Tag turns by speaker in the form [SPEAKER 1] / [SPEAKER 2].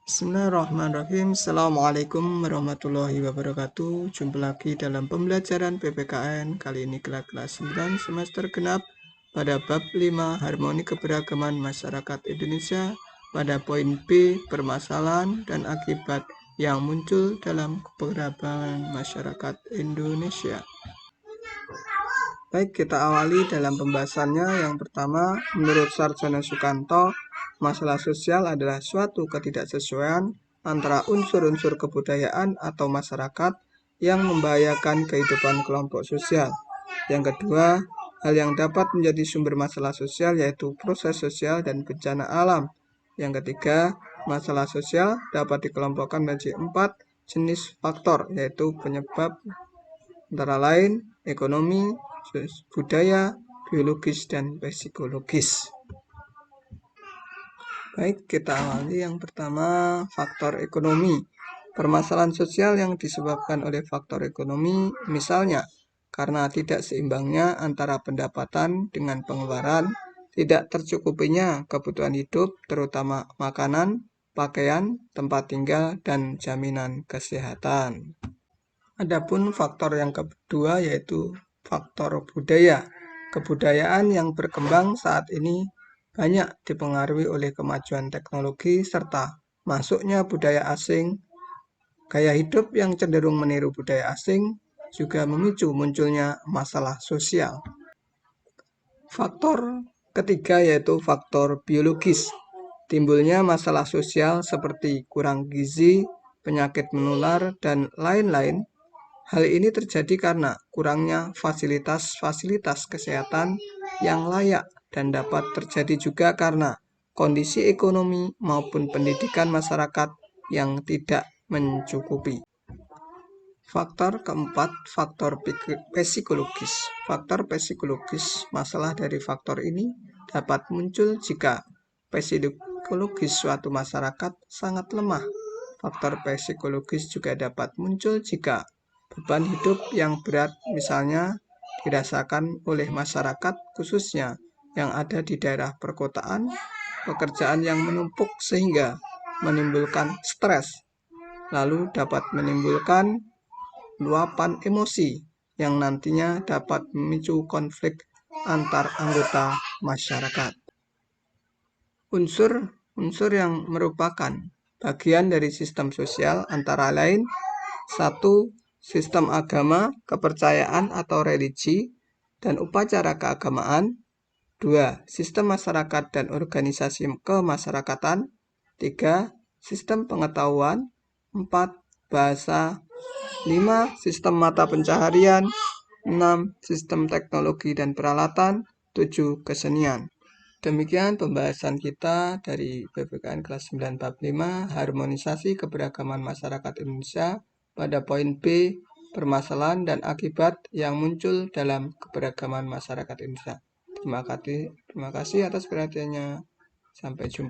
[SPEAKER 1] Bismillahirrahmanirrahim. Assalamualaikum warahmatullahi wabarakatuh. Jumpa lagi dalam pembelajaran PPKN. Kali ini kelas 9 semester genap pada bab 5 Harmoni Keberagaman Masyarakat Indonesia pada poin B permasalahan dan akibat yang muncul dalam keberagaman masyarakat Indonesia. Baik, kita awali dalam pembahasannya. Yang pertama, menurut Sarjana Sukanto, masalah sosial adalah suatu ketidaksesuaian antara unsur-unsur kebudayaan atau masyarakat yang membahayakan kehidupan kelompok sosial. Yang kedua, hal yang dapat menjadi sumber masalah sosial yaitu proses sosial dan bencana alam. Yang ketiga, masalah sosial dapat dikelompokkan menjadi 4 jenis faktor, yaitu penyebab antara lain ekonomi, budaya, biologis, dan psikologis. Baik, kita awali yang pertama, faktor ekonomi. Permasalahan sosial yang disebabkan oleh faktor ekonomi, misalnya karena tidak seimbangnya antara pendapatan dengan pengeluaran, tidak tercukupinya kebutuhan hidup, terutama makanan, pakaian, tempat tinggal, dan jaminan kesehatan. Adapun faktor yang kedua yaitu faktor budaya. Kebudayaan yang berkembang saat ini banyak dipengaruhi oleh kemajuan teknologi serta masuknya budaya asing. Gaya hidup yang cenderung meniru budaya asing juga memicu munculnya masalah sosial. Faktor ketiga yaitu faktor biologis. Timbulnya masalah sosial seperti kurang gizi, penyakit menular, dan lain-lain. Hal ini terjadi karena kurangnya fasilitas-fasilitas kesehatan yang layak dan dapat terjadi juga karena kondisi ekonomi maupun pendidikan masyarakat yang tidak mencukupi. Faktor keempat, faktor psikologis. Faktor psikologis, masalah dari faktor ini dapat muncul jika psikologis suatu masyarakat sangat lemah. Faktor psikologis juga dapat muncul jika beban hidup yang berat misalnya dirasakan oleh masyarakat khususnya yang ada di daerah perkotaan, pekerjaan yang menumpuk sehingga menimbulkan stres, lalu dapat menimbulkan luapan emosi yang nantinya dapat memicu konflik antar anggota masyarakat. Unsur yang merupakan bagian dari sistem sosial antara lain 1. Sistem agama, kepercayaan atau religi, dan upacara keagamaan. 2. Sistem masyarakat dan organisasi kemasyarakatan. 3. Sistem pengetahuan. 4. Bahasa. 5. Sistem mata pencaharian. 6. Sistem teknologi dan peralatan. 7. Kesenian. Demikian pembahasan kita dari PPKN kelas 9 bab 5, harmonisasi keberagaman masyarakat Indonesia pada poin B, permasalahan dan akibat yang muncul dalam keberagaman masyarakat Indonesia. Terima kasih atas perhatiannya. Sampai jumpa.